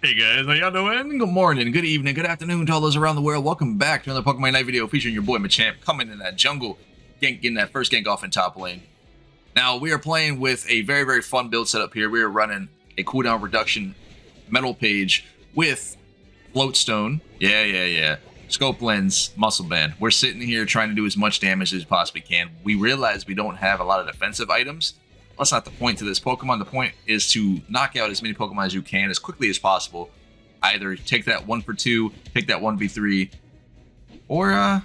Hey guys, how y'all doing? Good morning, good evening, good afternoon to all those around the world. Welcome back to another Pokemon Unite video featuring your boy Machamp coming in that jungle, getting that first gank off in top lane. Now, we are playing with a very, very fun build setup here. We are running a cooldown reduction metal page with Floatstone. Yeah. Scope Lens, Muscle Band. We're sitting here trying to do as much damage as we possibly can. We realize we don't have a lot of defensive items. That's not the point to this Pokemon. The point is to knock out as many Pokemon as you can as quickly as possible. Either take that 1 for 2, take that 1v3, or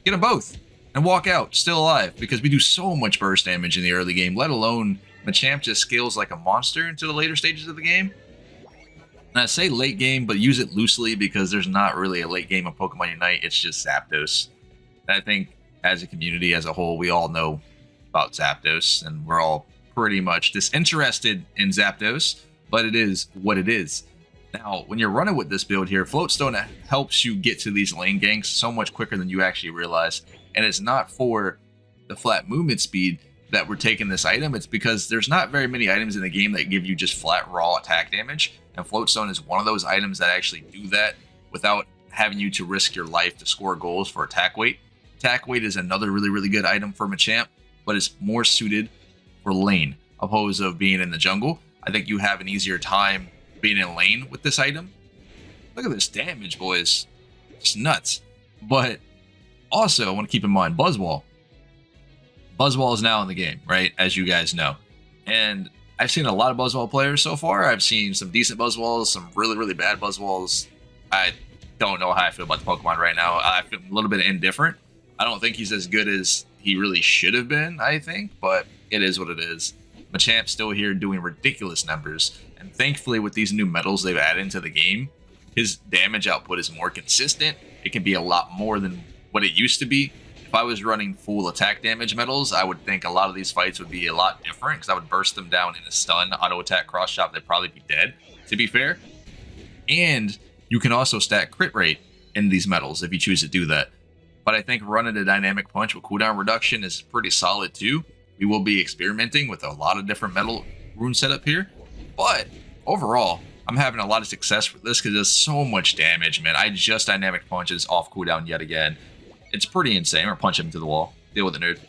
get them both and walk out still alive, because we do so much burst damage in the early game, let alone Machamp just scales like a monster into the later stages of the game. And I say late game, but use it loosely because there's not really a late game of Pokemon Unite. It's just Zapdos. And I think as a community as a whole, we all know about Zapdos, and we're all pretty much disinterested in Zapdos, but it is what it is. Now, when you're running with this build here, Floatstone helps you get to these lane ganks so much quicker than you actually realize. And it's not for the flat movement speed that we're taking this item. It's because there's not very many items in the game that give you just flat raw attack damage. And Floatstone is one of those items that actually do that without having you to risk your life to score goals for attack weight. Attack weight is another really, really good item for Machamp, but it's more suited for lane opposed of being in the jungle. I think you have an easier time being in lane with this item. Look at this damage, boys. It's nuts. But also, I want to keep in mind Buzzwole. Buzzwole is now in the game, right? As you guys know. And I've seen a lot of Buzzwole players so far. I've seen some decent Buzzwoles, some really, really bad Buzzwoles. I don't know how I feel about the Pokemon right now. I feel a little bit indifferent. I don't think he's as good as he really should have been, I think, but it is what it is. Machamp's still here doing ridiculous numbers, and thankfully with these new metals they've added into the game, his damage output is more consistent. It can be a lot more than what it used to be. If I was running full attack damage metals, I would think a lot of these fights would be a lot different, because I would burst them down in a stun, auto attack, cross chop, they'd probably be dead, to be fair. And you can also stack crit rate in these metals if you choose to do that. But I think running a dynamic punch with cooldown reduction is pretty solid too. We will be experimenting with a lot of different metal rune setup here. But overall, I'm having a lot of success with this because it does so much damage, man. I just dynamic punches off cooldown yet again. It's pretty insane. Or punch him to the wall. Deal with it, nerd.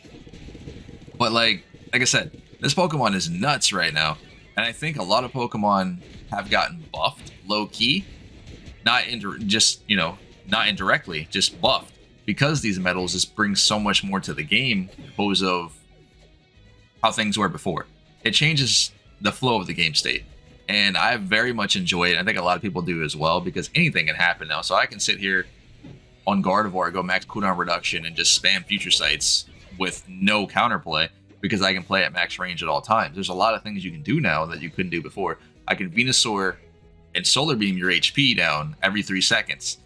But like I said, this Pokemon is nuts right now. And I think a lot of Pokemon have gotten buffed low-key. Not indirectly, just buffed. Because these metals just bring so much more to the game opposed of how things were before. It changes the flow of the game state. And I very much enjoy it. I think a lot of people do as well, because anything can happen now. So I can sit here on Gardevoir, go max cooldown reduction, and just spam future sights with no counterplay, because I can play at max range at all times. There's a lot of things you can do now that you couldn't do before. I can Venusaur and Solar Beam your HP down every 3 seconds.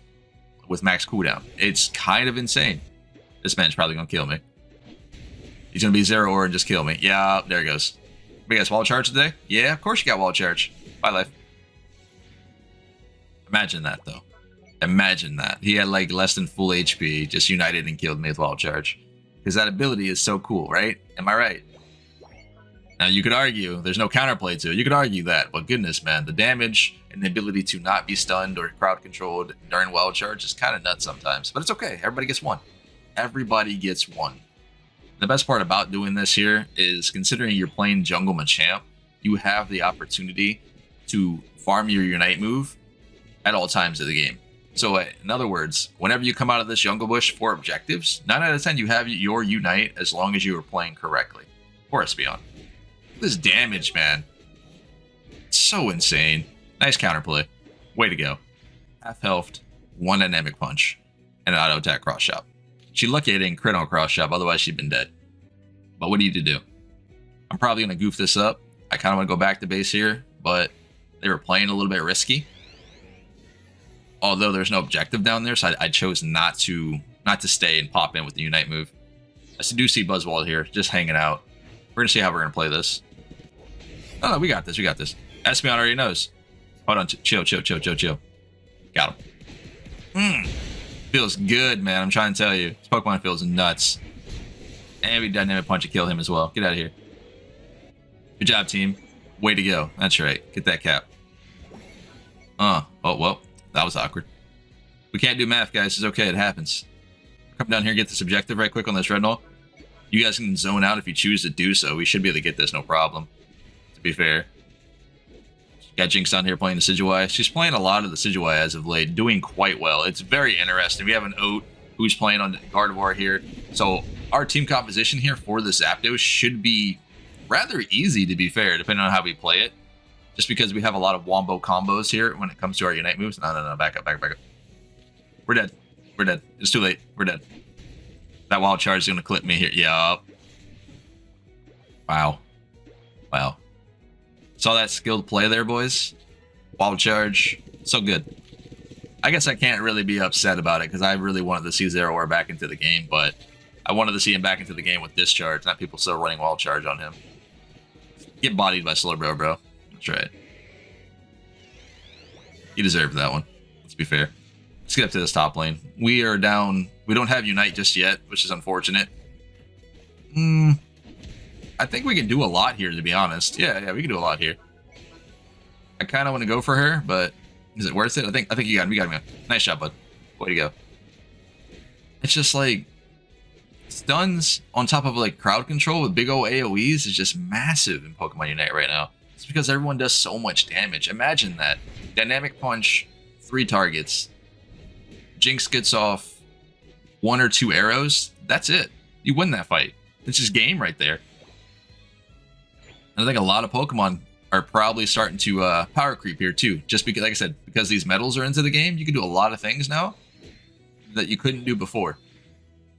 With max cooldown. It's kind of insane. This man's probably gonna kill me. He's gonna be 0 or and just kill me. Yeah, there he goes. We got wall charge today? Yeah, of course you got wall charge. Bye, life. Imagine that though. Imagine that. He had like less than full HP, just united and killed me with wall charge. Because that ability is so cool, right? Am I right? Now you could argue there's no counterplay to it. You could argue that, but goodness, man, the damage and the ability to not be stunned or crowd controlled during wild charge is kind of nuts sometimes. But it's okay. Everybody gets one. Everybody gets one. The best part about doing this here is, considering you're playing Jungle Machamp, you have the opportunity to farm your Unite move at all times of the game. So in other words, whenever you come out of this Jungle Bush for objectives, 9 out of 10 you have your Unite as long as you are playing correctly. Or Espeon. This damage, man. It's so insane. Nice counterplay. Way to go. Half health, 1 dynamic punch, and an auto attack cross chop. She's lucky I didn't crit on cross chop, otherwise she'd been dead. But what do you do? I'm probably gonna goof this up. I kind of want to go back to base here, but they were playing a little bit risky. Although there's no objective down there, so I chose not to stay and pop in with the Unite move. I do see Buzzwole here, just hanging out. We're gonna see how we're gonna play this. Oh, we got this. We got this. Espeon already knows. Hold on. Chill. Got him. Feels good, man. I'm trying to tell you. This Pokemon feels nuts. And we dynamic punch to kill him as well. Get out of here. Good job, team. Way to go. That's right. Get that cap. Oh, well, that was awkward. We can't do math, guys. It's okay. It happens. Come down here and get this objective right quick on this Retinol. You guys can zone out if you choose to do so. We should be able to get this, no problem. To be fair. Got Jinx on here playing the Decidueye. She's playing a lot of the Decidueye as of late, doing quite well. It's very interesting. We have an Oat who's playing on Gardevoir here. So our team composition here for this Zapdos should be rather easy, to be fair, depending on how we play it. Just because we have a lot of wombo combos here when it comes to our Unite moves. No, back up. We're dead. We're dead. It's too late. We're dead. That wild charge is going to clip me here. Yup. Wow. Saw that skilled play there, boys. Wild charge. So good. I guess I can't really be upset about it because I really wanted to see Zeraora back into the game, but I wanted to see him back into the game with discharge, not people still running wild charge on him. Get bodied by Slowbro, bro. That's right. You deserved that one. Let's be fair. Let's get up to this top lane. We are down. We don't have Unite just yet, which is unfortunate. I think we can do a lot here, to be honest. Yeah, we can do a lot here. I kind of want to go for her, but is it worth it? I think you got me. You got me. Nice shot, bud. Way to go. It's just like stuns on top of like crowd control with big old AoEs is just massive in Pokemon Unite right now. It's because everyone does so much damage. Imagine that. Dynamic Punch, 3 targets. Jinx gets off 1 or 2 arrows. That's it. You win that fight. It's just game right there. And I think a lot of Pokemon are probably starting to power creep here too. Just because, like I said, because these metals are into the game, you can do a lot of things now that you couldn't do before.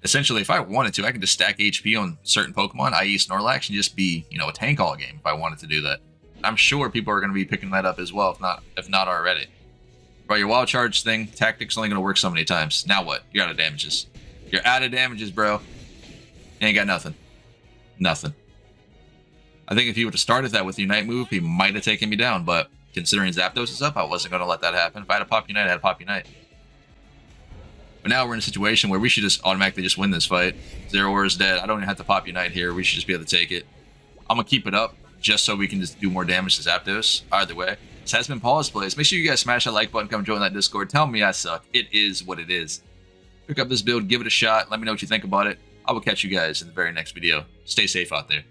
Essentially, if I wanted to, I could just stack HP on certain Pokemon, i.e. Snorlax, and just be, you know, a tank all game if I wanted to do that. I'm sure people are going to be picking that up as well, if not already. But your wild charge thing, tactics only going to work so many times. Now what? You're out of damages. You're out of damages, bro. You ain't got nothing. Nothing. I think if he would have started that with the Unite move, he might have taken me down, but considering Zapdos is up, I wasn't going to let that happen. If I had a Pop Unite, I had a Pop Unite. But now we're in a situation where we should just automatically just win this fight. Zeraora is dead. I don't even have to Pop Unite here. We should just be able to take it. I'm going to keep it up just so we can just do more damage to Zapdos. Either way. This has been Pawse Plays. Make sure you guys smash that like button, come join that Discord. Tell me I suck. It is what it is. Pick up this build, give it a shot. Let me know what you think about it. I will catch you guys in the very next video. Stay safe out there.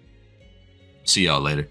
See y'all later.